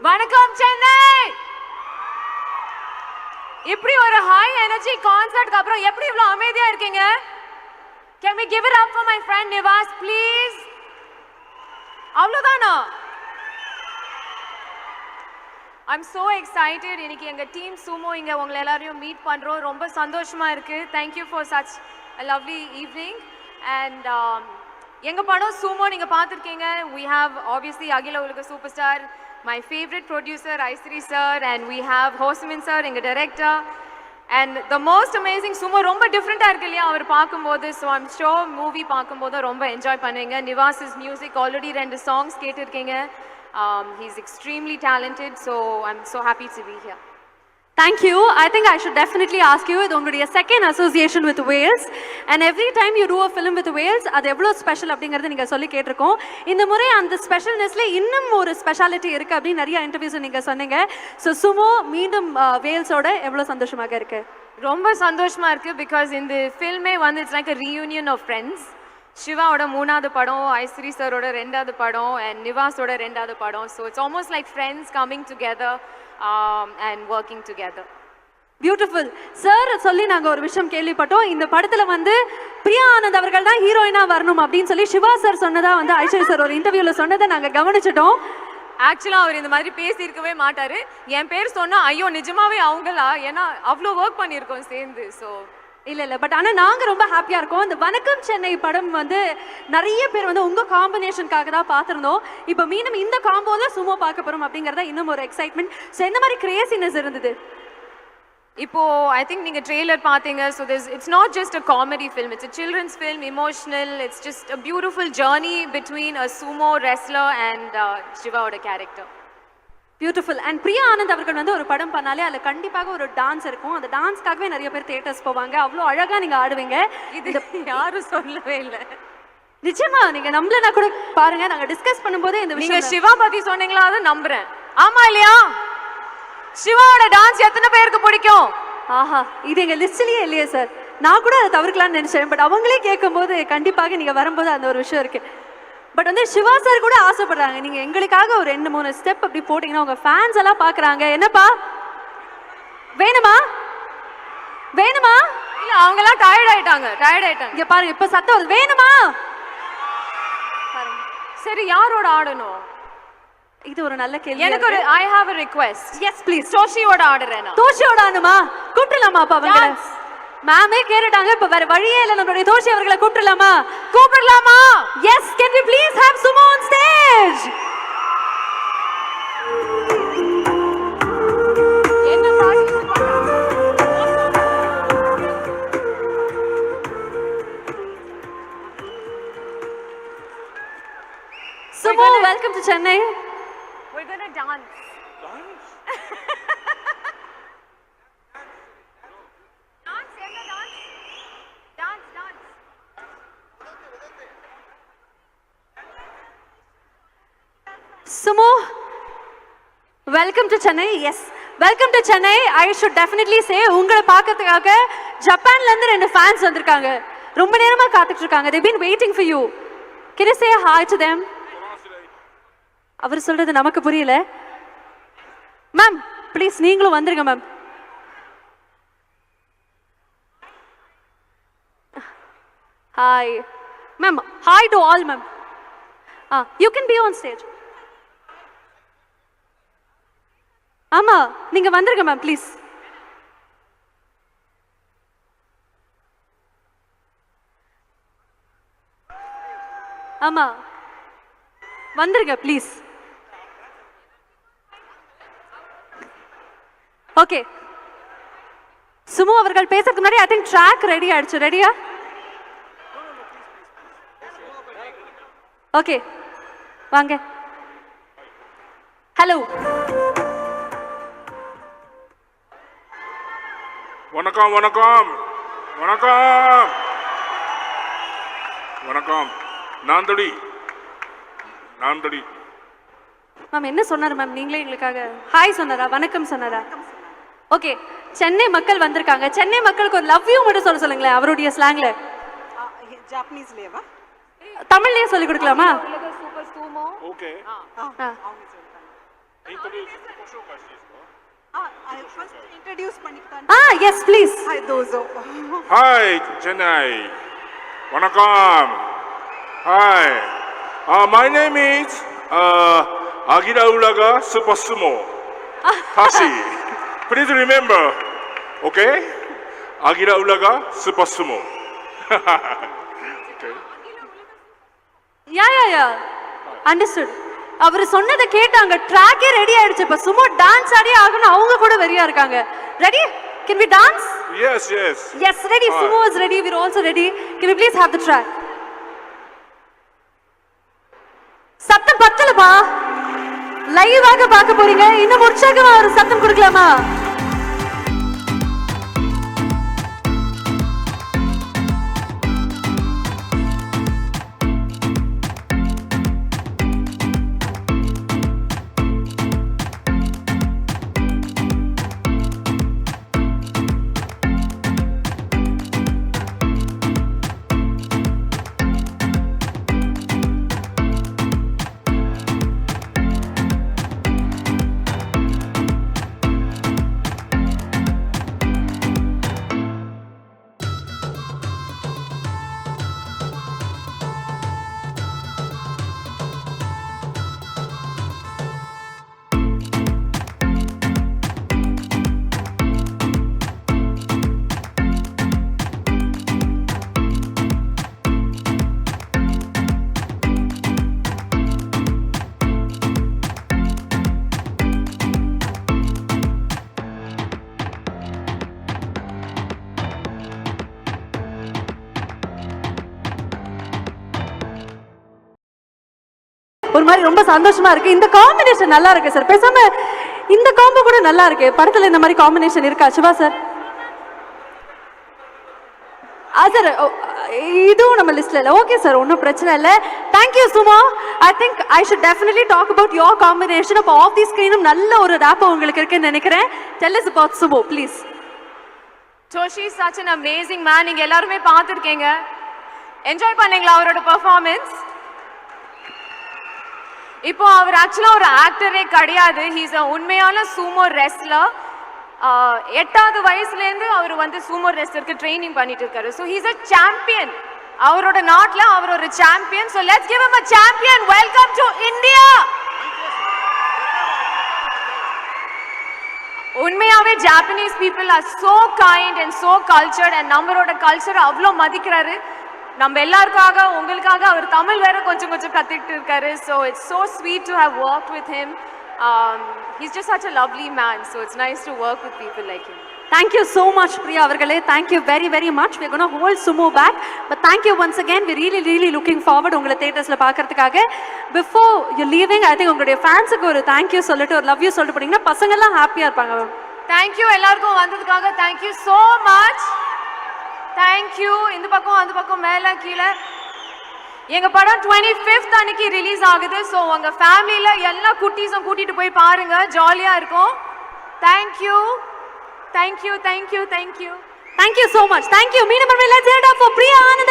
வணக்கம் சென்னை. இப்படி ஒரு ஹை எனர்ஜி கான்சர்ட்க்கு அப்புறம் எப்படி இவ்வளவு அமைதியா இருக்கீங்க? Can we give it up for my friend Nivas please? அவ்வளவுதானா? I'm so excited. இன்னைக்கு எங்க டீம் சுமோ இங்க உங்களை எல்லாரையும் மீட் பண்றோம். ரொம்ப சந்தோஷமா இருக்கு. Thank you for such a lovely evening. And எங்க படம் சுமோ நீங்க பார்த்திருக்கீங்க. We have obviously அகில உலக super star, my favorite producer Aisri sir, and we have Hosemin sir எங்க director. And the most amazing Sumo ரொம்ப டிஃப்ரெண்டா இருக்கு இல்லையா அவர் பார்க்கும்போது. So I'm sure மூவி பார்க்கும்போது ரொம்ப என்ஜாய் பண்ணுவீங்க. நிவாஸ் மியூசிக் ஆல்ரெடி 2 songs கேட்டிருக்கீங்க. He's extremely talented, so I'm so happy to be here. Thank you. I think I should definitely ask you, இது உங்களுடைய second association with Wales, and every time you do a film with Wales, அது எவ்வளோ special அப்படிங்கறது நீங்க சொல்லி கேட்டிருக்கோம். இந்த முறை அந்த ஸ்பெஷல்னஸ்ல இன்னும் ஒரு ஸ்பெஷாலிட்டி இருக்கு அப்படின்னு நிறைய இன்டர்வியூஸ் நீங்க சொன்னீங்க. ஸோ சுமோ மீண்டும் வேல்ஸோட எவ்வளோ சந்தோஷமாக இருக்கு? ரொம்ப சந்தோஷமா இருக்கு. பிகாஸ் இந்த ஃபில்மே வந்து it's like a reunion of friends. சிவாவோட 3வது படம், ஐஸ்வரி சரோட 2வது படம், and நிவாஸோட 2வது படம். So it's almost like friends coming together and working together. Beautiful sir. சொல்லி நாங்கள் ஒரு விஷயம் கேள்விப்பட்டோம், இந்த படத்தில் வந்து பிரியா ஆனந்த் அவர்கள் தான் ஹீரோயினா வரணும் அப்படின்னு சொல்லி சிவா சார் சொன்னதா வந்து ஐஸ்வரி சார் ஒரு இன்டர்வியூவில் சொன்னதை நாங்கள் கவனிச்சிட்டோம். ஆக்சுவலாக அவர் இந்த மாதிரி பேசியிருக்கவே மாட்டார். என் பேர் சொன்னால் ஐயோ நிஜமாவே அவங்களா, ஏன்னா அவ்வளோ ஒர்க் பண்ணியிருக்கோம் சேர்ந்து. ஸோ இல்லை பட் ஆனால் நாங்கள் ரொம்ப ஹாப்பியாக இருக்கோம். இந்த வணக்கம் சென்னை படம் வந்து நிறைய பேர் வந்து உங்கள் காம்பினேஷனுக்காக தான் பார்த்துருந்தோம். இப்போ மீண்டும் இந்த காம்போவில் சும்மா பார்க்க போகிறோம் அப்படிங்கிறத இன்னும் ஒரு எக்ஸைட்மெண்ட். ஸோ எந்த மாதிரி கிரேசினஸ் இருந்தது? இப்போ ஐ திங்க் நீங்கள் ட்ரெய்லர் பார்த்தீங்க. So it's not just a comedy film, it's a children's film, emotional. It's just a beautiful journey between a sumo wrestler and சிவாவோட character. Beautiful. And Priya Anand அவர்கள் வந்து ஒரு படம் பண்ணாலே அதில் கண்டிப்பாக ஒரு டான்ஸ் இருக்கும். அந்த டான்ஸ்க்காகவே நிறைய பேர் தியேட்டர்ஸ் போவாங்க. அவ்வளோ அழகாக நீங்கள் ஆடுவீங்க. இது யாரும் சொல்லவே இல்லை. நிச்சயமா நீங்கள் நம்மளனா கூட பாருங்க, நாங்கள் டிஸ்கஸ் பண்ணும்போதே இந்த விஷயம் சிவா பற்றி சொன்னீங்களா, அதை நம்புறேன். ஆமா இல்லையா? சிவாவோட டான்ஸ் எத்தனை பேருக்கு பிடிக்கும்? ஆஹா, இது எங்கள் லிஸ்ட்லேயே இல்லையே சார். நான் கூட அதை தவிர்க்கலாம்னு நினச்சேன். பட் அவங்களே கேட்கும்போது கண்டிப்பாக நீங்கள் வரும்போது அந்த ஒரு விஷயம் இருக்குது. பட் வந்து சிவா சார் கூட ஆசைப்படுறாங்க நீங்கள் எங்களுக்காக ஒரு 2-3 ஸ்டெப் அப்படி போட்டிங்கன்னா உங்கள் ஃபேன்ஸ் எல்லாம் பார்க்குறாங்க. என்னப்பா வேணுமா வேணுமா? இல்லை அவங்கெல்லாம் டயர்ட் ஆயிட்டாங்க. இங்கே பாருங்க, இப்போ சத்தம் வருது. வேணுமா? சரி, யாரோட ஆடணும்? இது ஒரு நல்ல கேள்வி. எனக்கு ஒரு I have a request. Yes please. தோஷியோட ஆடுறேனா? தோஷியோட ஆடணுமா? கூப்பிடலாமா அப்பா அவங்க? மேமே கேட்டுட்டாங்க. இப்ப வேற வழியே இல்ல, நம்மளுடைய தோஷி அவர்களை கூப்பிடலாமா? Yes. Can we please have sumo on stage? என்ன பாட்டு? Sumo, welcome to Chennai. We're going to dance. Sumo, welcome to Chennai. Yes, welcome to Chennai. I should definitely say உங்களை பார்க்கிறதுக்காக ஜப்பான்ல இருந்து 2 fans வந்திருக்காங்க. ரொம்ப நேரமா காத்துட்டு இருக்காங்க. They've been waiting for you. Can you say hi to them? அவர் சொல்றது நமக்கு புரியல. மேம் ப்ளீஸ் நீங்களும் வந்துருங்க ma'am. Hi ma'am. Hi to all ma'am. You can be on stage. ஆமா, நீங்க வந்துருங்க மேம் ப்ளீஸ். ஆமா வந்துருங்க ப்ளீஸ். ஓகே, சுமோ அவர்கள் பேசுறதுக்கு முன்னாடி ஐ திங்க் ட்ராக் ரெடி ஆயிடுச்சு. ரெடியா? ஓகே வாங்க. ஹலோ. வணக்கம் வணக்கம் வணக்கம் வணக்கம். நாந்தடி மேம் என்ன சொன்னார் மேம்? நீங்களே எங்களுக்காக ஹாய் சொன்னாரா, வணக்கம் சொன்னாரா? ஓகே, சென்னை மக்கள் வந்திருக்காங்க. சென்னை மக்களுக்கு ஒரு லவ் யூ மட்டும் சொல்லுங்களேன் அவருடைய ஸ்லாங்ல. ஜாப்பனீஸ்லயேவா? தமிழ்லயே சொல்லி கொடுக்கலாமா? Super sumo. Okay. I first introduce பண்ணிக்கிட்டான். Yes please. Hi Dozo. Hi, Chennai. Vanakkam. Hi. My name is Agira Ulaga Super Sumo. Tashi. Please remember. Okay? Agira Ulaga Super Sumo. Okay. Yeah understood. அவர் சொன்னதை கேட்டாங்க. ட்ராக்கே ready ஆயிடுச்சு. இப்ப சும்மா dance ஆடி ஆகணும். அவங்க கூட வெறியா இருக்காங்க. Ready? Can we dance? Yes, yes. Yes ready. Sumo is ready. We are also ready. Can we please have the track? சத்தம் பத்தலப்பா. லைவாக பார்க்க போறீங்க. இன்னும் உற்சாகமா ஒரு சத்தம் கொடுக்கலாமா? ஒரு மாதிரி ரொம்ப சந்தோஷமா இருக்கு. இந்த காம்பினேஷன் நல்லா இருக்கு சார். பேசாம இந்த காம்போ கூட நல்லா இருக்கு. படத்துல இந்த மாதிரி காம்பினேஷன் இருக்கா சிவா சார்? சார் இதுவும் நம்ம லிஸ்ட்ல இல்ல. ஓகே சார், ஒன்றும் பிரச்சனை இல்லை. தேங்க்யூ சுமா. I think I should definitely talk about your combination. அப்போ ஆஃப் தி ஸ்கிரீனும் நல்ல ஒரு ரேப் உங்களுக்கு இருக்குன்னு நினைக்கிறேன். Tell us about sumo please. Toshi is such an amazing man. நீங்க எல்லாருமே பார்த்துருக்கீங்க. என்ஜாய் பண்ணீங்களா அவரோட பெர்ஃபார்மன்ஸ்? இப்போ அவர் ஆக்சுவலா ஒரு ஆக்டரே கிடையாது. ஹீஸ் அ உண்மையான சூமோ ரெஸ்லர். 8வது வயசுலேருந்து அவர் வந்து சூமோ ரெஸ்லருக்கு ட்ரைனிங் பண்ணிட்டு இருக்காரு. So he's a champion. அவரோட நாட்டில் அவர் ஒரு champion. So let's give him a champion. Welcome to India. உண்மையாவே Japanese people are so kind and so cultured. And நம்மளோட கல்ச்சர் அவ்வளோ மதிக்கிறாரு. நம்ம எல்லாருக்காக உங்களுக்காக அவர் தமிழ் வேற கொஞ்சம் கொஞ்சம் கத்துக்கிட்டு இருக்காரு. So it's so sweet to have work with him. He's just such a lovely man. So it's nice to work with people like him. Thank you so much Priya அவர்களே. Thank you very very much. We are going to hold Sumo back, but thank you once again. We really looking forward உங்களை தியேட்டர்ஸ்ல பார்க்கிறதுக்காக. Before you leaving, I think உங்களுடைய ஃபேன்ஸுக்கு ஒரு thank you சொல்லிட்டு ஒரு love you சொல்லிட்டு போனீங்கன்னா பசங்க எல்லாம் ஹாப்பியா இருப்பாங்க. Thank you எல்லாருக்கும் வந்ததுக்காக. Thank you so much. Thank you. இந்த பக்கம் அந்த பக்கம் மேல கீழே. எங்க படம் 25th அன்னைக்கு ரிலீஸ் ஆகுது. ஸோ உங்க ஃபேமிலியில எல்லா குட்டீஸும் கூட்டிட்டு போய் பாருங்க. ஜாலியா இருக்கும். Thank you. Thank you. Thank you. Thank you. Thank you so much. Thank you. Meena Parve, let's hear it up for Priya Anand.